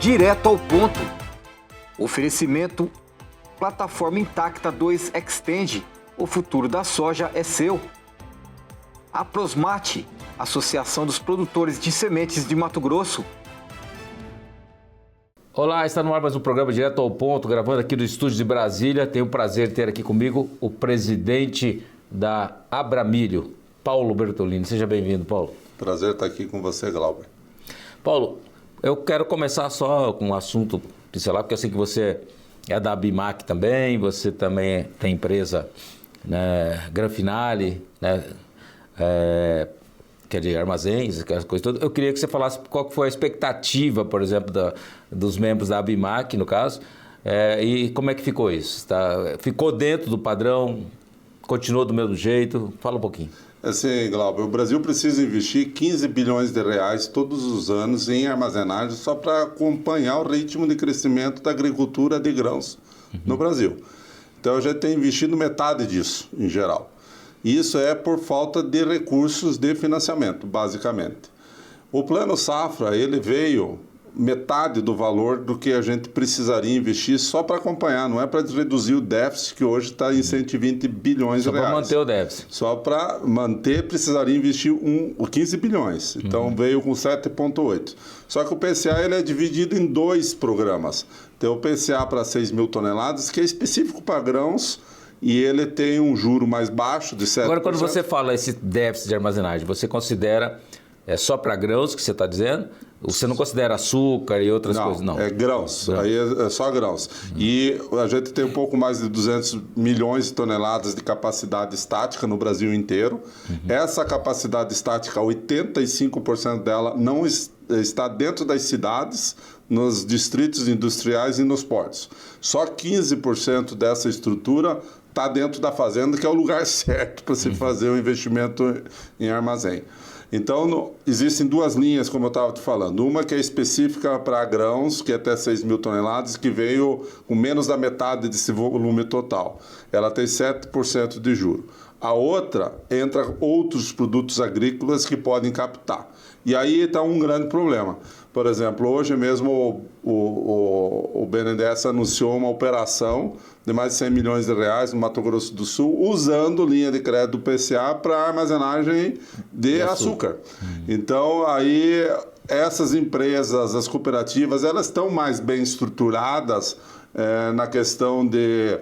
Direto ao ponto. Oferecimento Plataforma Intacta 2 Extend. O futuro da soja é seu. A Prosmate, Associação dos Produtores de Sementes de Mato Grosso. Olá, está no ar mais um programa Direto ao Ponto, gravando aqui do estúdio de Brasília. Tenho o prazer de ter aqui comigo o presidente da Abramilho, Paulo Bertolini. Seja bem-vindo, Paulo. Prazer estar aqui com você, Glauber. Paulo, eu quero começar só com um assunto pincelar, porque eu sei que você é da Abimac também, você também tem empresa, né, Granfinale, né, que é de armazéns, aquelas coisas todas. Eu queria que você falasse qual que foi a expectativa, por exemplo, dos membros da Abimac, no caso, e como é que ficou isso? Ficou dentro do padrão? Continuou do mesmo jeito? Fala um pouquinho. Assim, Glauber, o Brasil precisa investir 15 bilhões de reais todos os anos em armazenagem só para acompanhar o ritmo de crescimento da agricultura de grãos no Brasil. Então, a gente tem investido metade disso, em geral. Isso é por falta de recursos de financiamento, basicamente. O Plano Safra, ele veio metade do valor do que a gente precisaria investir só para acompanhar, não é para reduzir o déficit, que hoje está em 120 bilhões de reais. Só para manter o déficit. Só para manter, precisaria investir 15 bilhões. Então, veio com 7,8. Só que o PCA ele é dividido em dois programas. Tem o PCA para 6 mil toneladas, que é específico para grãos, e ele tem um juro mais baixo de 7%. Agora, quando você fala esse déficit de armazenagem, você considera só para grãos que você está dizendo? Você não considera açúcar e outras coisas? Não, é grãos. Aí é só grãos. E a gente tem um pouco mais de 200 milhões de toneladas de capacidade estática no Brasil inteiro. Essa capacidade estática, 85% dela não está dentro das cidades, nos distritos industriais e nos portos. Só 15% dessa estrutura está dentro da fazenda, que é o lugar certo para se fazer o investimento em armazém. Então, existem duas linhas, como eu estava te falando. Uma que é específica para grãos, que é até 6 mil toneladas, que veio com menos da metade desse volume total. Ela tem 7% de juro. A outra entra outros produtos agrícolas que podem captar. E aí está um grande problema. Por exemplo, hoje mesmo o BNDES anunciou uma operação de mais de 100 milhões de reais no Mato Grosso do Sul, usando linha de crédito do PCA para armazenagem de açúcar. Então, aí essas empresas, as cooperativas, elas estão mais bem estruturadas na questão de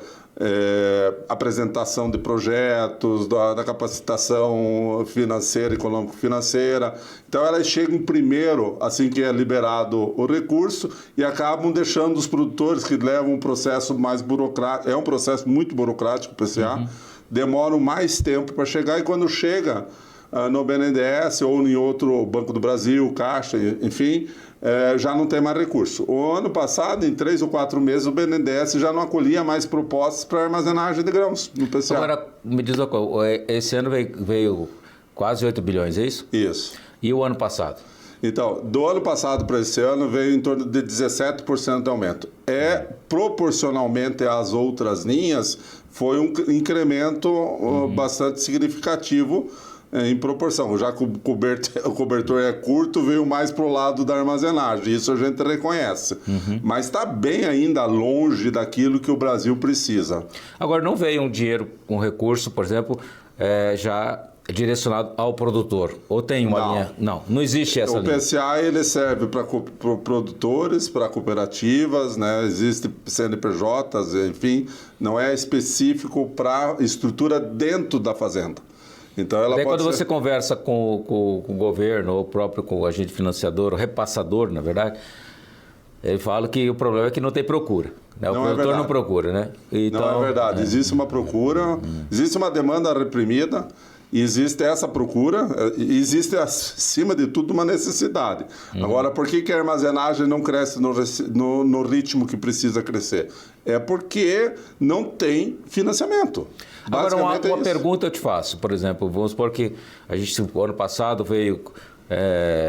apresentação de projetos, da capacitação financeira, econômico-financeira. Então, elas chegam primeiro, assim que é liberado o recurso, e acabam deixando os produtores que levam um processo mais burocrático. É um processo muito burocrático, o PCA, demoram mais tempo para chegar, e quando chega no BNDES ou em outro Banco do Brasil, Caixa, enfim, já não tem mais recurso. O ano passado, em 3 ou 4 meses, o BNDES já não acolhia mais propostas para armazenagem de grãos no PCA. Agora, me diz uma coisa, esse ano veio quase 8 bilhões, é isso? Isso. E o ano passado? Então, do ano passado para esse ano veio em torno de 17% de aumento. Proporcionalmente às outras linhas, foi um incremento bastante significativo em proporção. Já que o cobertor é curto, veio mais para o lado da armazenagem. Isso a gente reconhece. Mas está bem ainda longe daquilo que o Brasil precisa. Agora, não veio um dinheiro, um recurso, por exemplo, já direcionado ao produtor? Ou tem uma linha? Não existe essa linha. O PCA ele serve para produtores, para cooperativas, né? Existe CNPJs, enfim, não é específico para estrutura dentro da fazenda. Então, ela quando você conversa com o governo, ou próprio com o agente financiador, o repassador, na verdade, ele fala que o problema é que não tem procura. Né? O produtor não procura, né? Então, não é verdade. Existe uma procura, existe uma demanda reprimida, existe essa procura, existe, acima de tudo, uma necessidade. Agora, por que a armazenagem não cresce no ritmo que precisa crescer? É porque não tem financiamento. Agora, uma pergunta eu te faço. Por exemplo, vamos supor que o ano passado veio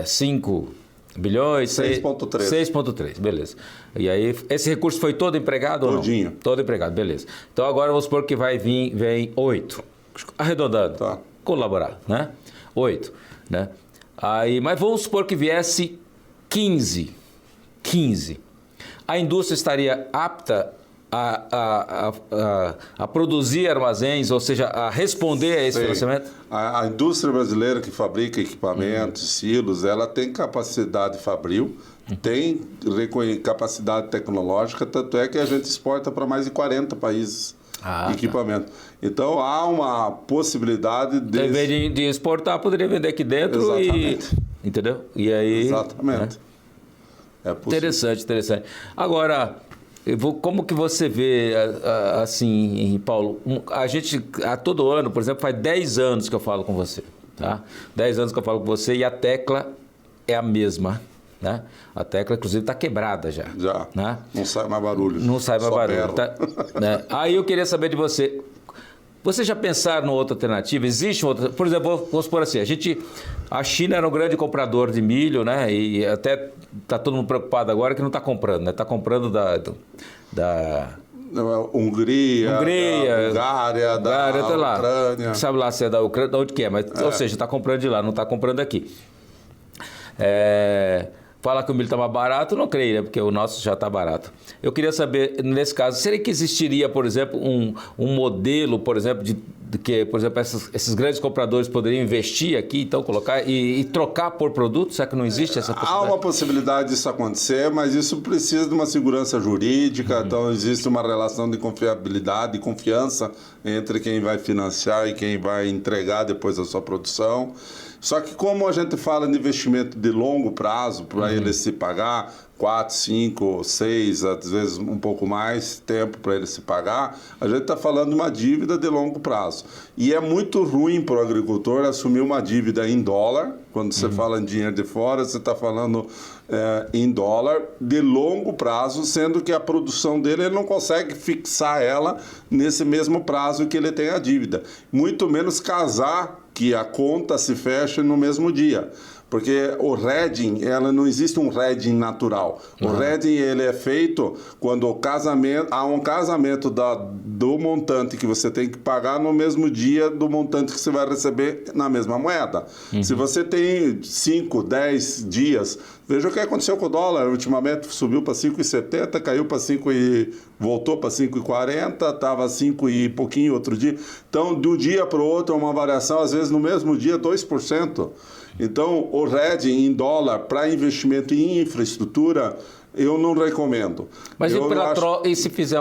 5 bilhões... 6,3. 6,3, beleza. E aí, esse recurso foi todo empregado ou não? Todinho. Todo empregado, beleza. Então, agora vamos supor que vem 8. Arredondando. Tá. Colaborar, né? 8, né? Aí, mas vamos supor que viesse 15 15. A indústria estaria apta a produzir armazéns, ou seja, a responder a esse financiamento? A indústria brasileira que fabrica equipamentos, silos, ela tem capacidade fabril, tem capacidade tecnológica, tanto é que a gente exporta para mais de 40 países equipamento. Então, há uma possibilidade de... Em vez de exportar, poderia vender aqui dentro. Exatamente. Entendeu? E aí... Exatamente. É possível. Interessante. Agora... Como que você vê, assim, Paulo, a gente, a todo ano, por exemplo, faz 10 anos que eu falo com você, tá? 10 anos que eu falo com você e a tecla é a mesma, né? A tecla, inclusive, está quebrada já. Já, né? Não sai mais barulho. Não sai mais barulho, tá? Né? Aí eu queria saber de você, vocês já pensaram em outra alternativa? Existe outra? Por exemplo, vamos supor assim, a China era um grande comprador de milho, né? E até está todo mundo preocupado agora que não está comprando, né? Está comprando da Hungria, da Bulgária, da Ucrânia. Sabe lá se é da Ucrânia, de onde que é, mas, ou seja, está comprando de lá, não está comprando aqui. Falar que o milho está mais barato, não creio, né? Porque o nosso já está barato. Eu queria saber, nesse caso, será que existiria, por exemplo, um modelo, por exemplo, de que, por exemplo, esses grandes compradores poderiam investir aqui, então colocar e trocar por produto? Será que não existe essa possibilidade? Há uma possibilidade disso acontecer, mas isso precisa de uma segurança jurídica, então existe uma relação de confiabilidade e confiança entre quem vai financiar e quem vai entregar depois a sua produção. Só que como a gente fala de investimento de longo prazo, para ele se pagar, 4, 5, 6, às vezes um pouco mais tempo para ele se pagar, a gente está falando de uma dívida de longo prazo. E é muito ruim para o agricultor assumir uma dívida em dólar. Quando você fala em dinheiro de fora, você está falando em dólar de longo prazo, sendo que a produção dele ele não consegue fixar ela nesse mesmo prazo que ele tem a dívida. Muito menos casar que a conta se fecha no mesmo dia. Porque o hedging, não existe um hedging natural. O hedging ele é feito quando há um casamento do montante que você tem que pagar no mesmo dia do montante que você vai receber na mesma moeda. Se você tem 5, 10 dias, veja o que aconteceu com o dólar. Ultimamente subiu para 5,70, caiu para 5 e voltou para 5,40, estava 5 e pouquinho outro dia. Então, de um dia para o outro, é uma variação, às vezes no mesmo dia, 2%. Então, o hedging em dólar para investimento em infraestrutura, eu não recomendo. Mas e se fizer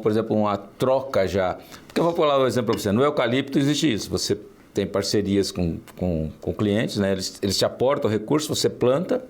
por exemplo, uma troca já? Porque eu vou falar um exemplo para você. No eucalipto existe isso. Você tem parcerias com clientes, né? Eles te aportam recursos, você planta,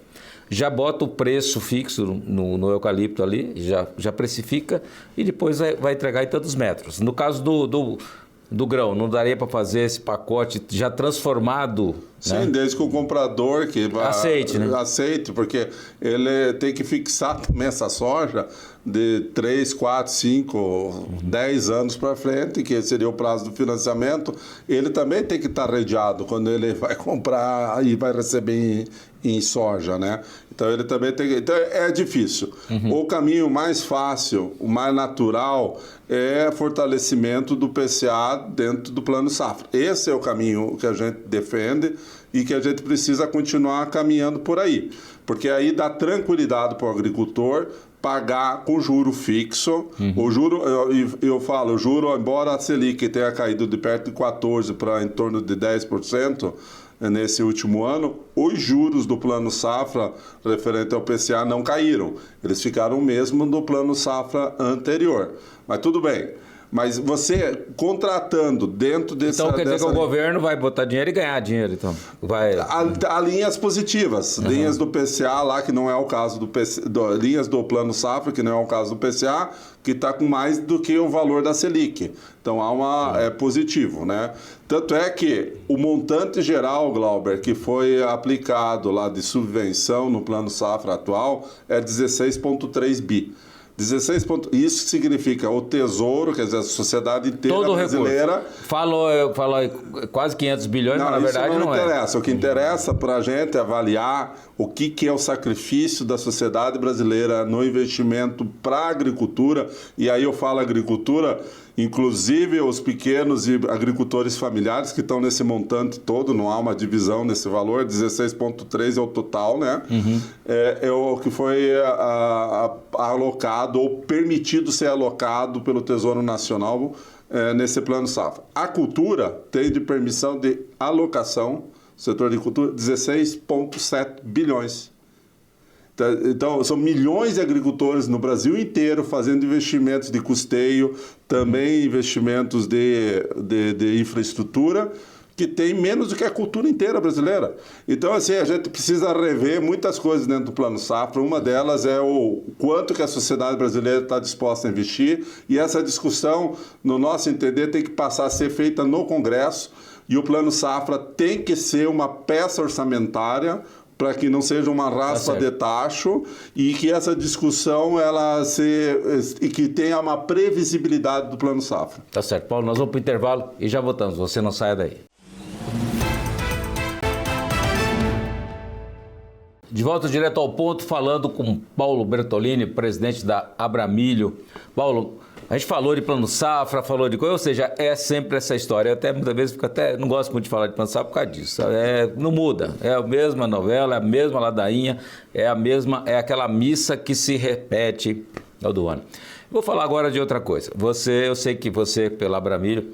já bota o preço fixo no eucalipto ali, já precifica e depois vai entregar em tantos metros. No caso do grão, não daria para fazer esse pacote já transformado? Sim, né? Desde que o comprador aceite, né? Aceite, porque ele tem que fixar também essa soja de 3, 4, 5, 10 anos para frente, que seria o prazo do financiamento. Ele também tem que estar redeado quando ele vai comprar e vai receber em soja, né? Então ele também tem que... Então é difícil. O caminho mais fácil, o mais natural, é fortalecimento do PCA dentro do Plano Safra. Esse é o caminho que a gente defende e que a gente precisa continuar caminhando por aí. Porque aí dá tranquilidade para o agricultor pagar com juro fixo. O juro, eu falo, o juro, embora a Selic tenha caído de perto de 14% para em torno de 10%, nesse último ano, os juros do Plano Safra referente ao PCA não caíram. Eles ficaram mesmo no Plano Safra anterior. Mas tudo bem. Mas você contratando dentro desse... Então quer dizer que o governo vai botar dinheiro e ganhar dinheiro, então? Há linhas positivas, linhas do PCA lá, que não é o caso do PCA, linhas do Plano Safra, que não é o caso do PCA, que está com mais do que o valor da Selic. Então é positivo, né? Tanto é que o montante geral, Glauber, que foi aplicado lá de subvenção no Plano Safra atual é 16,3 bi. 16 pontos. Isso significa o Tesouro, quer dizer, a sociedade inteira todo brasileira... Falou quase 500 bilhões, mas na verdade não interessa. O que interessa para a gente é avaliar o que é o sacrifício da sociedade brasileira no investimento para a agricultura. E aí eu falo agricultura inclusive os pequenos e agricultores familiares que estão nesse montante todo, não há uma divisão nesse valor, 16,3 é o total, né? É o que foi alocado ou permitido ser alocado pelo Tesouro Nacional nesse Plano Safra. A cultura tem de permissão de alocação, setor de cultura, 16,7 bilhões. Então, são milhões de agricultores no Brasil inteiro fazendo investimentos de custeio, também investimentos de infraestrutura, que tem menos do que a cultura inteira brasileira. Então, assim, a gente precisa rever muitas coisas dentro do Plano Safra. Uma delas é o quanto que a sociedade brasileira está disposta a investir. E essa discussão, no nosso entender, tem que passar a ser feita no Congresso. E o Plano Safra tem que ser uma peça orçamentária para que não seja uma raspa de tacho e que essa discussão e que tenha uma previsibilidade do Plano Safra. Tá certo, Paulo, nós vamos para o intervalo e já voltamos, você não saia daí. De volta direto ao ponto, falando com Paulo Bertolini, presidente da Abramilho. Paulo, a gente falou de Plano Safra, falou de coisa, ou seja, é sempre essa história. Eu até muitas vezes não gosto muito de falar de Plano Safra por causa disso. Não muda, é a mesma novela, é a mesma ladainha, é aquela missa que se repete todo ano. Vou falar agora de outra coisa. Eu sei que você, pela Abramilho,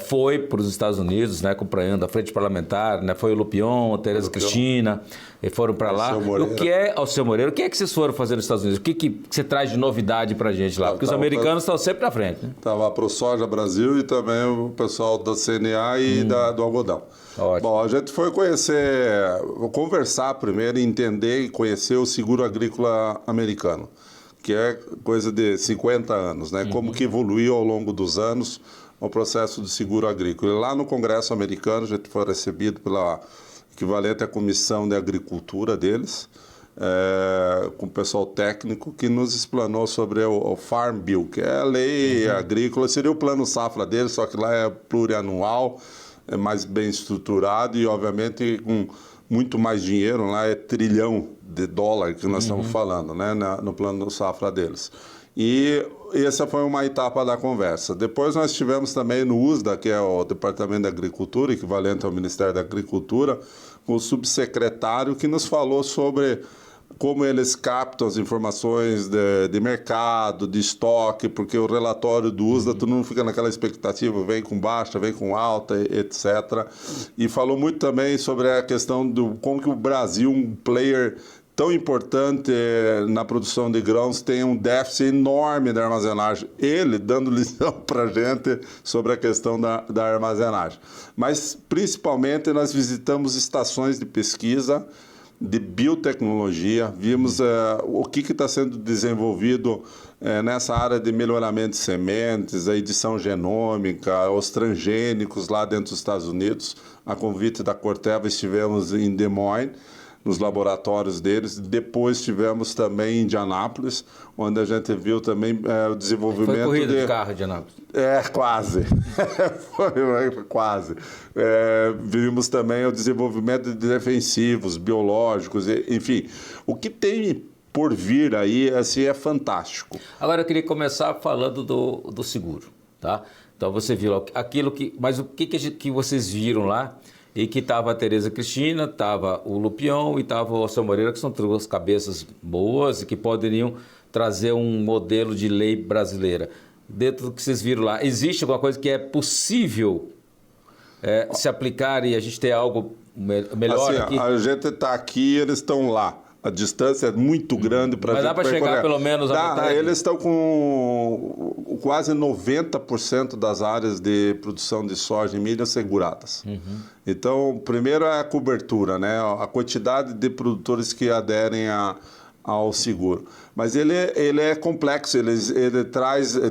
foi para os Estados Unidos, né, acompanhando a frente parlamentar, né, foi o Lupion, a Tereza Cristina, e foram para lá. O que é, Alceu Moreira, o que é que vocês foram fazer nos Estados Unidos? O que você traz de novidade para a gente lá? Porque os americanos estão sempre na frente. Né? Estava a ProSoja Brasil e também o pessoal da CNA e do algodão. Ótimo. Bom, a gente foi conversar primeiro, entender e conhecer o seguro agrícola americano, que é coisa de 50 anos, né? Como que evoluiu ao longo dos anos o processo do seguro agrícola. E lá no Congresso americano, a gente foi recebido pela equivalente à Comissão de Agricultura deles, com o pessoal técnico que nos explanou sobre o Farm Bill, que é a lei agrícola, seria o Plano Safra deles, só que lá é plurianual, é mais bem estruturado e, obviamente, com muito mais dinheiro, lá é $1 trilhão que nós estamos falando, né, no Plano Safra deles. E essa foi uma etapa da conversa. Depois nós tivemos também no USDA, que é o Departamento de Agricultura, equivalente ao Ministério da Agricultura, o subsecretário que nos falou sobre como eles captam as informações de mercado, de estoque, porque o relatório do USDA, todo mundo fica naquela expectativa, vem com baixa, vem com alta, etc. E falou muito também sobre a questão do como que o Brasil, um player tão importante na produção de grãos, tem um déficit enorme da armazenagem. Ele dando lição para a gente sobre a questão da armazenagem. Mas, principalmente, nós visitamos estações de pesquisa, de biotecnologia, vimos o que está sendo desenvolvido nessa área de melhoramento de sementes, a edição genômica, os transgênicos lá dentro dos Estados Unidos. A convite da Corteva, estivemos em Des Moines, nos laboratórios deles. Depois estivemos também em Indianápolis, onde a gente viu também o desenvolvimento... Foi corrida de carro, Indianápolis. Quase. Foi quase. Vimos também o desenvolvimento de defensivos, biológicos, enfim. O que tem por vir aí, assim, é fantástico. Agora eu queria começar falando do seguro, tá? Então você viu aquilo que... Mas o que vocês viram lá? E que estava a Tereza Cristina, estava o Lupion e estava o Alceu Moreira, que são duas cabeças boas e que poderiam trazer um modelo de lei brasileira. Dentro do que vocês viram lá, existe alguma coisa que é possível se aplicar e a gente ter algo melhor assim, aqui? A gente está aqui e eles estão lá. A distância é muito grande para a gente. Mas dá para chegar pelo menos à metade? Eles estão com quase 90% das áreas de produção de soja e milho asseguradas. Então, primeiro é a cobertura, né? A quantidade de produtores que aderem ao seguro. Mas ele é complexo, ele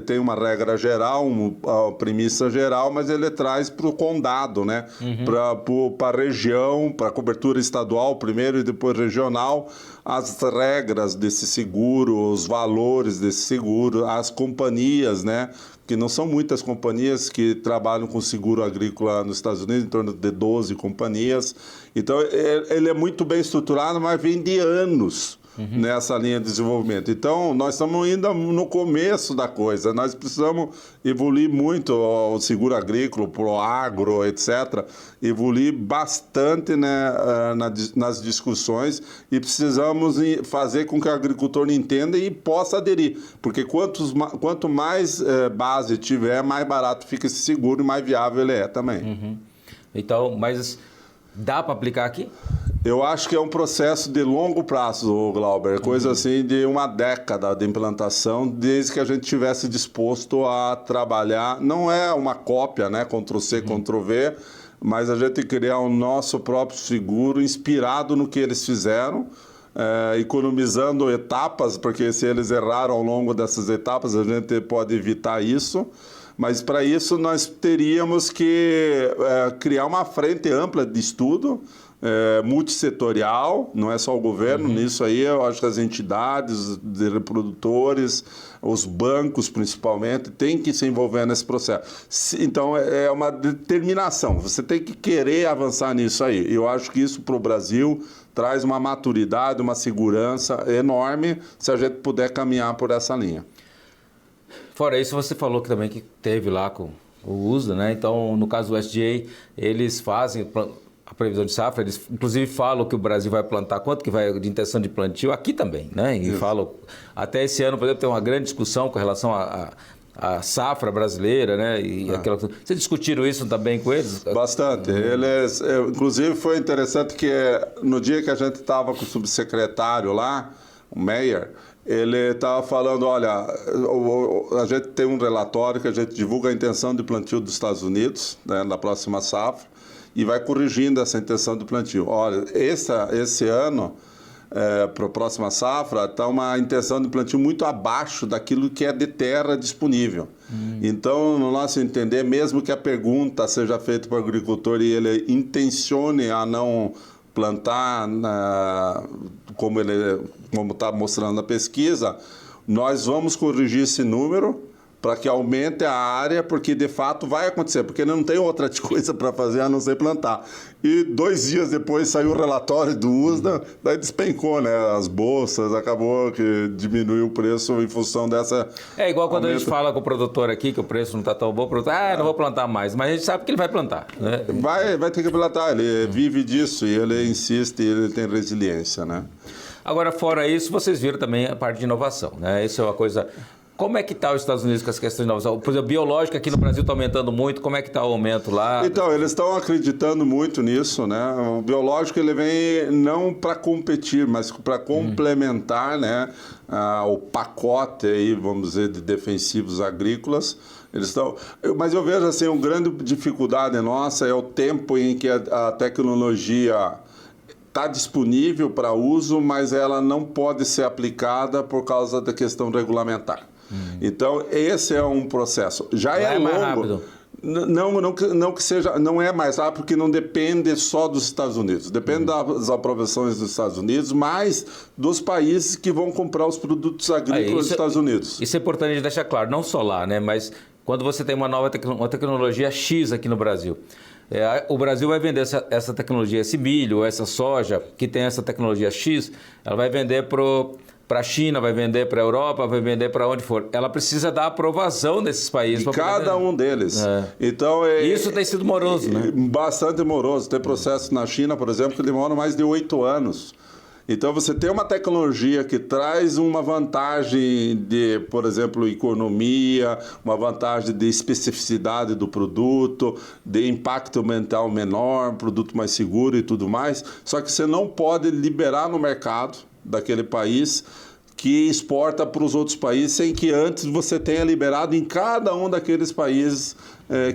tem uma regra geral, uma premissa geral, mas ele traz para o condado, né? Para a região, para a cobertura estadual primeiro e depois regional, as regras desse seguro, os valores desse seguro, as companhias, né? Que não são muitas companhias que trabalham com seguro agrícola nos Estados Unidos, em torno de 12 companhias. Então, ele é muito bem estruturado, mas vem de anos nessa linha de desenvolvimento. Então, nós estamos ainda no começo da coisa. Nós precisamos evoluir muito o seguro agrícola, o agro, etc. Evoluir bastante, né, nas discussões e precisamos fazer com que o agricultor entenda e possa aderir. Porque quanto mais base tiver, mais barato fica esse seguro e mais viável ele é também. Então, mas dá para aplicar aqui? Eu acho que é um processo de longo prazo, Glauber, coisa assim de uma década de implantação, desde que a gente tivesse disposto a trabalhar. Não é uma cópia, né, Ctrl+C, Ctrl+V, mas a gente criar o nosso próprio seguro inspirado no que eles fizeram, economizando etapas, porque se eles erraram ao longo dessas etapas, a gente pode evitar isso. Mas para isso nós teríamos que criar uma frente ampla de estudo, multissetorial, não é só o governo, nisso aí eu acho que as entidades de reprodutores, os bancos principalmente, têm que se envolver nesse processo. Então é uma determinação, você tem que querer avançar nisso aí. Eu acho que isso para o Brasil traz uma maturidade, uma segurança enorme se a gente puder caminhar por essa linha. Fora isso, você falou que também que teve lá com o USDA, né? Então, no caso do USDA, eles fazem a previsão de safra, eles inclusive falam que o Brasil vai plantar, quanto que vai de intenção de plantio, aqui também, né? E falam, até esse ano, por exemplo, tem uma grande discussão com relação à safra brasileira, né? E Vocês discutiram isso também com eles? Bastante. Eles, inclusive, foi interessante que no dia que a gente estava com o subsecretário lá, o Meyer, ele estava falando, olha, a gente tem um relatório que a gente divulga a intenção de plantio dos Estados Unidos, né, na próxima safra, e vai corrigindo essa intenção de plantio. Olha, esse ano, para a próxima safra, está uma intenção de plantio muito abaixo daquilo que é de terra disponível. Então, no nosso entender, mesmo que a pergunta seja feita para o agricultor e ele intencione a não plantar, como está mostrando na pesquisa, nós vamos corrigir esse número para que aumente a área, porque de fato vai acontecer, porque não tem outra coisa para fazer a não ser plantar. E 2 dias depois saiu o relatório do USDA, daí despencou, né? As bolsas, acabou que diminuiu o preço em função dessa... É igual quando a gente fala com o produtor aqui, que o preço não está tão bom, o produtor, não vou plantar mais, mas a gente sabe que ele vai plantar, né? Vai ter que plantar, ele vive disso e ele insiste, ele tem resiliência, né? Agora, fora isso, vocês viram também a parte de inovação, né? Isso é uma coisa... Como é que está os Estados Unidos com essa questão de inovação? Por exemplo, biológica aqui no Brasil está aumentando muito, como é que está o aumento lá? Então, eles estão acreditando muito nisso, né? O biológico ele vem não para competir, mas para complementar, né, o pacote aí, vamos dizer, de defensivos agrícolas. Eles estão... Mas eu vejo assim, uma grande dificuldade nossa é o tempo em que a tecnologia está disponível para uso, mas ela não pode ser aplicada por causa da questão regulamentar. Então, esse é um processo. Já é longo. Mais rápido. Não que seja, não é mais rápido, porque não depende só dos Estados Unidos. Depende das aprovações dos Estados Unidos, mas dos países que vão comprar os produtos agrícolas dos Estados Unidos. Isso é importante deixar claro, não só lá, né? Mas quando você tem uma tecnologia X aqui no Brasil, o Brasil vai vender essa tecnologia, esse milho, essa soja, que tem essa tecnologia X, ela vai vender para a China, vai vender para a Europa, vai vender para onde for. Ela precisa da aprovação desses países. De cada um deles. Então, isso tem sido moroso, né? Bastante moroso. Tem processo na China, por exemplo, que demoram mais de 8 anos. Então, você tem uma tecnologia que traz uma vantagem de, por exemplo, economia, uma vantagem de especificidade do produto, de impacto ambiental menor, produto mais seguro e tudo mais, só que você não pode liberar no mercado daquele país que exporta para os outros países sem que antes você tenha liberado em cada um daqueles países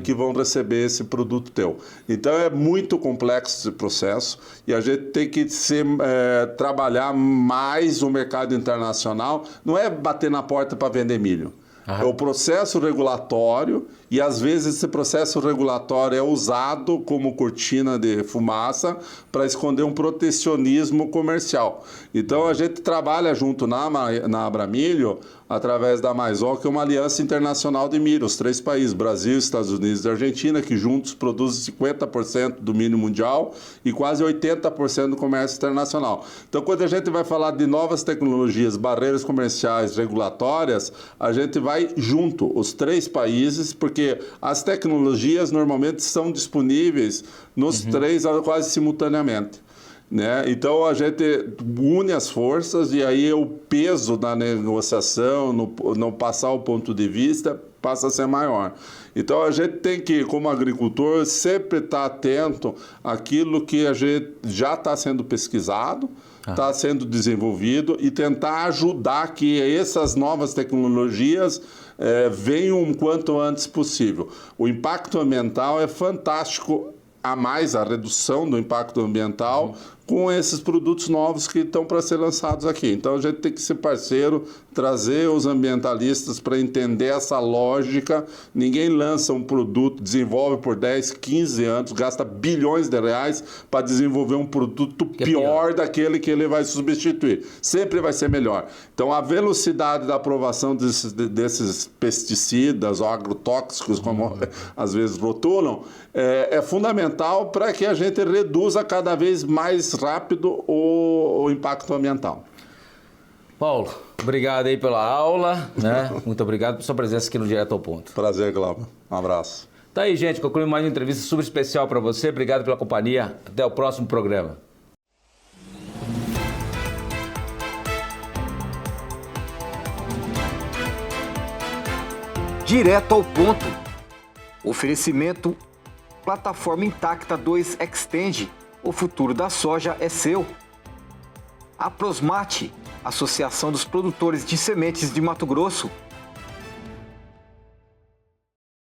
que vão receber esse produto teu. Então é muito complexo esse processo e a gente tem que trabalhar mais o mercado internacional, não é bater na porta para vender milho. É o processo regulatório e às vezes esse processo regulatório é usado como cortina de fumaça para esconder um protecionismo comercial. Então a gente trabalha junto na Abramilho através da Maisol, que é uma aliança internacional de milho, os 3 países, Brasil, Estados Unidos e Argentina, que juntos produzem 50% do milho mundial e quase 80% do comércio internacional. Então, quando a gente vai falar de novas tecnologias, barreiras comerciais, regulatórias, a gente vai junto, os 3 países, porque as tecnologias normalmente são disponíveis nos 3 quase simultaneamente. Né? Então a gente une as forças e aí o peso da negociação, no passar o ponto de vista, passa a ser maior. Então a gente tem que, como agricultor, sempre estar atento àquilo que a gente já está sendo pesquisado, está sendo desenvolvido e tentar ajudar que essas novas tecnologias venham o quanto antes possível. O impacto ambiental é fantástico, a redução do impacto ambiental com esses produtos novos que estão para ser lançados aqui. Então a gente tem que ser parceiro, trazer os ambientalistas para entender essa lógica. Ninguém lança um produto, desenvolve por 10, 15 anos, gasta bilhões de reais para desenvolver um produto pior daquele que ele vai substituir. Sempre vai ser melhor. Então a velocidade da aprovação desses pesticidas ou agrotóxicos, como às vezes rotulam, é fundamental para que a gente reduza cada vez mais rápido o impacto ambiental. Paulo, obrigado aí pela aula, né? Muito obrigado por sua presença aqui no Direto ao Ponto. Prazer, Glauber. Um abraço. Tá aí, gente, concluímos mais uma entrevista super especial para você. Obrigado pela companhia. Até o próximo programa. Direto ao Ponto. Oferecimento Plataforma Intacta 2 Extend. O futuro da soja é seu. A Prosmate, Associação dos Produtores de Sementes de Mato Grosso.